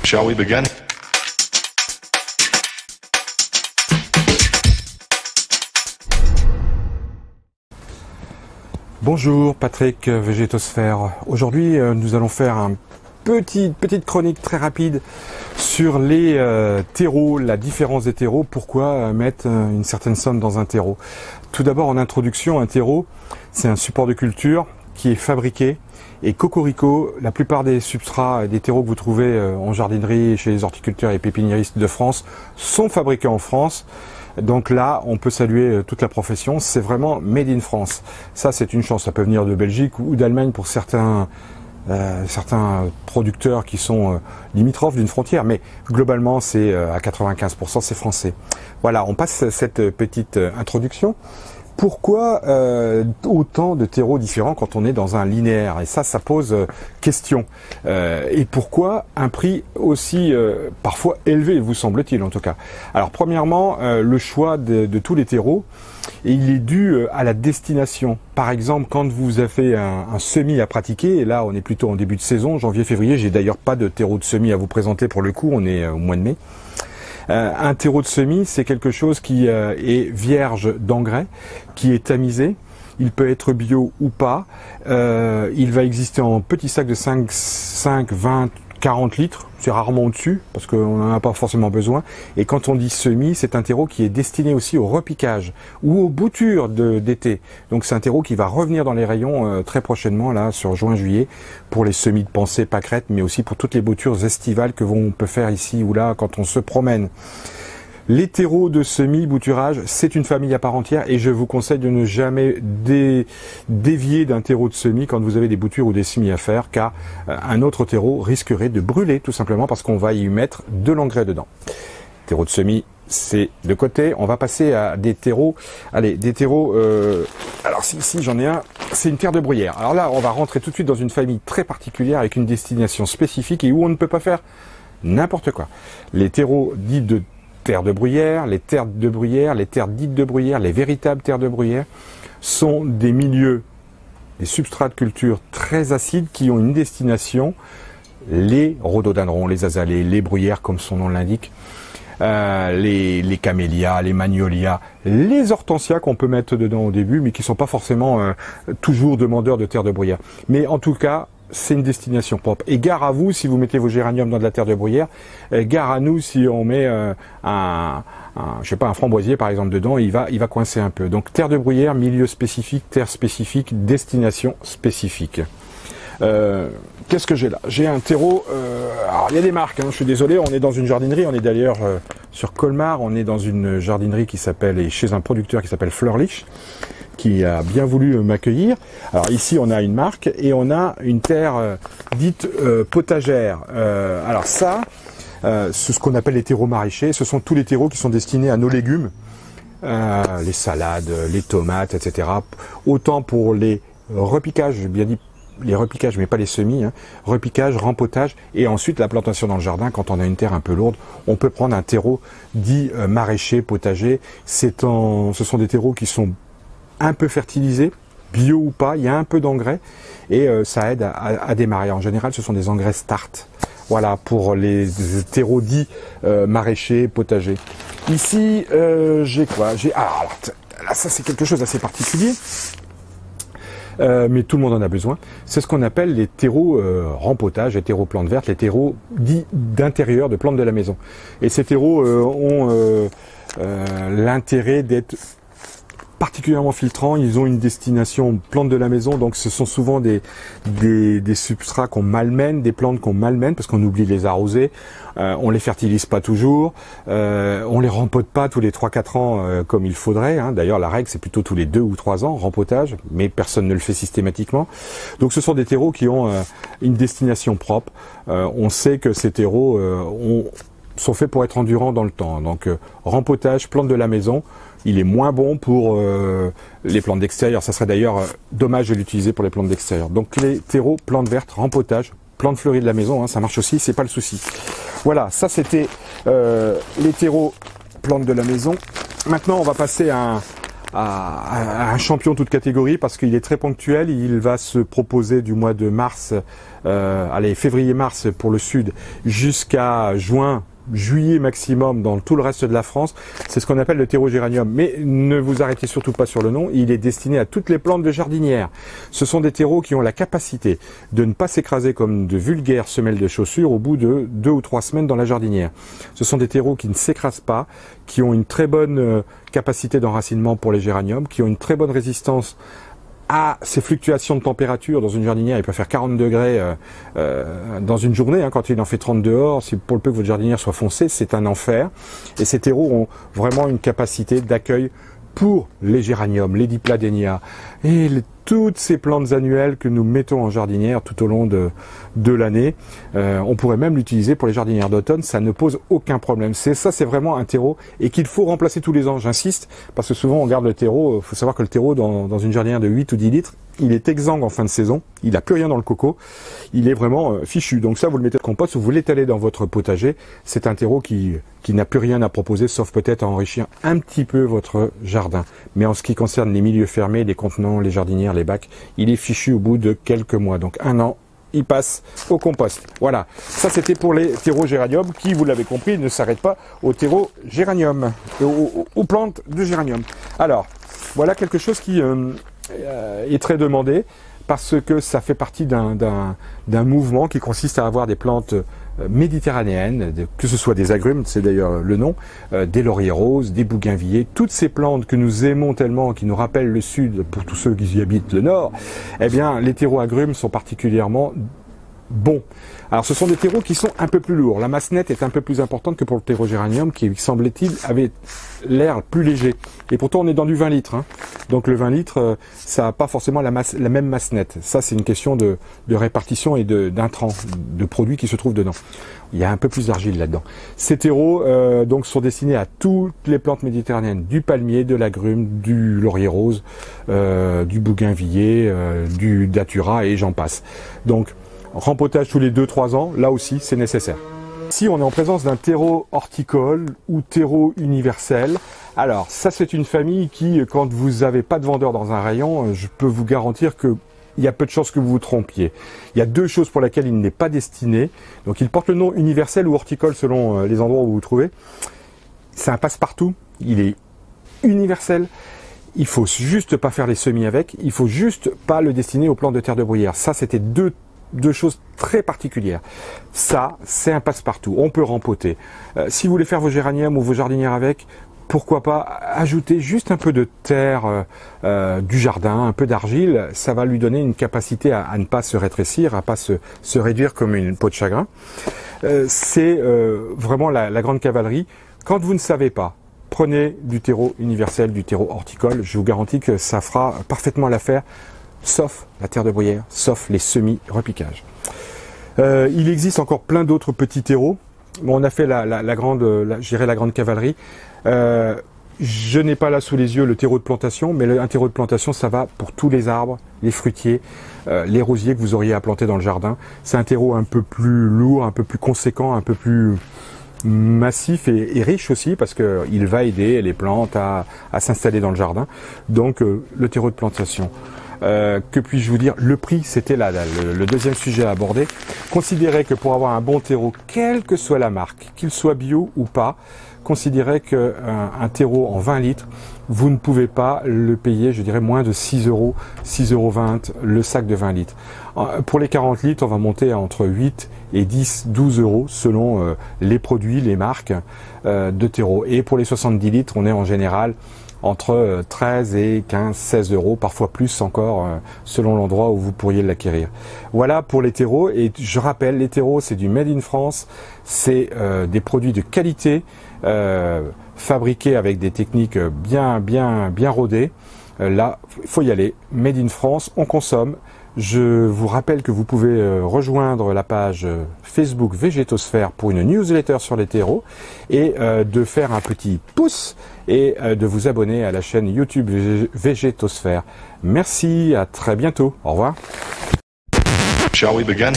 Shall we begin? Bonjour, Patrick, Végétosphère. Aujourd'hui, nous allons faire une petite chronique très rapide sur les terreaux, la différence des terreaux, pourquoi mettre une certaine somme dans un terreau. Tout d'abord, en introduction, un terreau, c'est un support de culture qui est fabriqué. Et cocorico, la plupart des substrats et des terreaux que vous trouvez en jardinerie, chez les horticulteurs et pépiniéristes de France, sont fabriqués en France. Donc là, on peut saluer toute la profession, c'est vraiment made in France. Ça, c'est une chance, ça peut venir de Belgique ou d'Allemagne pour certains producteurs qui sont limitrophes d'une frontière, mais globalement, c'est à 95%, c'est français. Voilà, on passe cette petite introduction. Pourquoi autant de terreaux différents quand on est dans un linéaire? Et ça pose question. Et pourquoi un prix aussi parfois élevé, vous semble-t-il en tout cas? Alors premièrement, le choix de tous les terreaux, il est dû à la destination. Par exemple, quand vous avez un semis à pratiquer, et là on est plutôt en début de saison, janvier-février, j'ai d'ailleurs pas de terreau de semis à vous présenter pour le coup, on est au mois de mai. Un terreau de semis, c'est quelque chose qui est vierge d'engrais, qui est tamisé. Il peut être bio ou pas. Il va exister en petits sacs de 5, 20, 40 litres. C'est rarement au-dessus, parce qu'on n'en a pas forcément besoin. Et quand on dit semis, c'est un terreau qui est destiné aussi au repiquage ou aux boutures d'été. Donc c'est un terreau qui va revenir dans les rayons très prochainement, là, sur juin-juillet, pour les semis de pensée, pâquerettes, mais aussi pour toutes les boutures estivales que on peut faire ici ou là quand on se promène. Les terreaux de semis-bouturage, c'est une famille à part entière et je vous conseille de ne jamais dévier d'un terreau de semis quand vous avez des boutures ou des semis à faire, car un autre terreau risquerait de brûler tout simplement parce qu'on va y mettre de l'engrais dedans. Terreau de semis, c'est de côté. On va passer à des terreaux. Allez, des terreaux... alors ici j'en ai un, c'est une terre de bruyère. Alors là, on va rentrer tout de suite dans une famille très particulière avec une destination spécifique et où on ne peut pas faire n'importe quoi. Les terreaux dits de terre de bruyère, les terres de bruyère, les terres dites de bruyère, les véritables terres de bruyère sont des milieux, des substrats de culture très acides qui ont une destination, les rhododendrons, les azalées, les bruyères comme son nom l'indique, les camélias, les magnolias, les hortensias qu'on peut mettre dedans au début mais qui sont pas forcément toujours demandeurs de terre de bruyère. Mais en tout cas, c'est une destination propre. Et gare à vous si vous mettez vos géraniums dans de la terre de bruyère, gare à nous si on met je sais pas, un framboisier par exemple dedans, il va coincer un peu. Donc terre de bruyère, milieu spécifique, terre spécifique, destination spécifique. Qu'est-ce que j'ai là? J'ai un terreau, alors il y a des marques, hein, je suis désolé, on est dans une jardinerie, on est d'ailleurs sur Colmar, on est dans une jardinerie qui s'appelle, et chez un producteur qui s'appelle Fleurlich, qui a bien voulu m'accueillir. Alors ici on a une marque et on a une terre dite potagère. Alors ça, c'est ce qu'on appelle les terreaux maraîchers, ce sont tous les terreaux qui sont destinés à nos légumes, les salades, les tomates, etc. Autant pour les repiquages, j'ai bien dit les repiquages mais pas les semis, hein. Repiquage, rempotage et ensuite la plantation dans le jardin quand on a une terre un peu lourde. On peut prendre un terreau dit maraîcher, potager. Ce sont des terreaux qui sont un peu fertilisé, bio ou pas, il y a un peu d'engrais et ça aide à démarrer. En général, ce sont des engrais start. Voilà, pour les terreaux dits maraîchers, potagers. Ici, j'ai quoi? Alors, là, ça c'est quelque chose d'assez particulier, mais tout le monde en a besoin. C'est ce qu'on appelle les terreaux rempotage, les terreaux plantes vertes, les terreaux dits d'intérieur, de plantes de la maison. Et ces terreaux ont l'intérêt d'être particulièrement filtrants, ils ont une destination plante de la maison, donc ce sont souvent des substrats qu'on malmène, des plantes qu'on malmène parce qu'on oublie de les arroser, on les fertilise pas toujours, on les rempote pas tous les 3-4 ans comme il faudrait, hein. D'ailleurs la règle c'est plutôt tous les 2 ou 3 ans, rempotage, mais personne ne le fait systématiquement. Donc ce sont des terreaux qui ont une destination propre, on sait que ces terreaux sont faits pour être endurants dans le temps, donc rempotage, plante de la maison. Il est moins bon pour les plantes d'extérieur. Ça serait d'ailleurs dommage de l'utiliser pour les plantes d'extérieur. Donc les terreaux, plantes vertes, rempotage, plantes fleuries de la maison, hein, ça marche aussi, c'est pas le souci. Voilà, ça c'était les terreaux, plantes de la maison. Maintenant, on va passer à un champion toute catégorie parce qu'il est très ponctuel. Il va se proposer du mois de mars, février-mars pour le sud, jusqu'à juin, juillet maximum dans tout le reste de la France. C'est ce qu'on appelle le terreau géranium. Mais ne vous arrêtez surtout pas sur le nom, il est destiné à toutes les plantes de jardinière. Ce sont des terreaux qui ont la capacité de ne pas s'écraser comme de vulgaires semelles de chaussures au bout de 2 ou 3 semaines dans la jardinière. Ce sont des terreaux qui ne s'écrasent pas, qui ont une très bonne capacité d'enracinement pour les géraniums, qui ont une très bonne résistance à ces fluctuations de température. Dans une jardinière, il peut faire 40 degrés dans une journée, hein, quand il en fait 30 dehors. Si pour le peu que votre jardinière soit foncée, c'est un enfer. Et ces terreaux ont vraiment une capacité d'accueil pour les géraniums, les dipladénias et toutes ces plantes annuelles que nous mettons en jardinière tout au long de l'année. On pourrait même l'utiliser pour les jardinières d'automne, ça ne pose aucun problème. C'est vraiment un terreau et qu'il faut remplacer tous les ans. J'insiste, parce que souvent on garde le terreau. Il faut savoir que le terreau dans une jardinière de 8 ou 10 litres, il est exsangue en fin de saison, il n'a plus rien dans le coco, il est vraiment fichu. Donc ça, vous le mettez de compost ou vous l'étalez dans votre potager. C'est un terreau qui n'a plus rien à proposer, sauf peut-être à enrichir un petit peu votre jardin. Mais en ce qui concerne les milieux fermés, les contenants, les jardinières, les bacs, il est fichu au bout de quelques mois. Donc 1 an, il passe au compost. Voilà, ça c'était pour les terreaux géranium qui, vous l'avez compris, ne s'arrêtent pas aux terreaux géranium, aux plantes de géranium. Alors, voilà quelque chose qui est très demandé parce que ça fait partie d'un mouvement qui consiste à avoir des plantes méditerranéennes, que ce soit des agrumes, c'est d'ailleurs le nom, des lauriers roses, des bougainvilliers, toutes ces plantes que nous aimons tellement, qui nous rappellent le sud pour tous ceux qui y habitent le nord, eh bien les terreaux agrumes sont particulièrement bons. Alors ce sont des terreaux qui sont un peu plus lourds. La masse nette est un peu plus importante que pour le terreau géranium qui, semblait-il, avait l'air plus léger. Et pourtant on est dans du 20 litres. Hein. Donc le 20 litres, ça n'a pas forcément la même masse nette. Ça c'est une question de répartition et d'intrants, de produits qui se trouvent dedans. Il y a un peu plus d'argile là-dedans. Ces terreaux donc sont destinés à toutes les plantes méditerranéennes, du palmier, de l'agrume, du laurier rose, du bougainvillier, du datura et j'en passe. Donc rempotage tous les 2-3 ans, là aussi c'est nécessaire. Si on est en présence d'un terreau horticole ou terreau universel, alors ça c'est une famille qui, quand vous n'avez pas de vendeur dans un rayon, je peux vous garantir que il y a peu de chances que vous vous trompiez. Il y a 2 choses pour lesquelles il n'est pas destiné. Donc il porte le nom universel ou horticole selon les endroits où vous vous trouvez. C'est un passe-partout, il est universel. Il faut juste pas faire les semis avec, il faut juste pas le destiner aux plantes de terre de bruyère. Ça c'était deux choses très particulières. Ça, c'est un passe-partout. On peut rempoter. Si vous voulez faire vos géraniums ou vos jardinières avec, pourquoi pas ajouter juste un peu de terre du jardin, un peu d'argile. Ça va lui donner une capacité à ne pas se rétrécir, à pas se réduire comme une peau de chagrin. C'est vraiment la grande cavalerie. Quand vous ne savez pas, prenez du terreau universel, du terreau horticole. Je vous garantis que ça fera parfaitement l'affaire. Sauf la terre de bruyère, sauf les semis-repiquages. Il existe encore plein d'autres petits terreaux. Bon, on a fait la grande cavalerie. Je n'ai pas là sous les yeux le terreau de plantation, mais un terreau de plantation, ça va pour tous les arbres, les fruitiers, les rosiers que vous auriez à planter dans le jardin. C'est un terreau un peu plus lourd, un peu plus conséquent, un peu plus massif et riche aussi, parce qu'il va aider les plantes à s'installer dans le jardin. Donc, le terreau de plantation. Que puis-je vous dire? Le prix, c'était le deuxième sujet à aborder. Considérez que pour avoir un bon terreau, quelle que soit la marque, qu'il soit bio ou pas, considérez qu'un terreau en 20 litres, vous ne pouvez pas le payer, je dirais, moins de 6 €, 6,20 € le sac de 20 litres. Pour les 40 litres, on va monter à entre 8 et 10, 12 € selon les produits, les marques de terreau. Et pour les 70 litres, on est en général entre 13 et 15, 16 €, parfois plus encore, selon l'endroit où vous pourriez l'acquérir. Voilà pour les terreaux, et je rappelle, les terreaux, c'est du Made in France, c'est des produits de qualité, fabriqués avec des techniques bien rodées. Là, il faut y aller, Made in France, on consomme. Je vous rappelle que vous pouvez rejoindre la page Facebook Végétosphère pour une newsletter sur les terreaux et de faire un petit pouce et de vous abonner à la chaîne YouTube Végétosphère. Merci, à très bientôt. Au revoir. Shall we begin?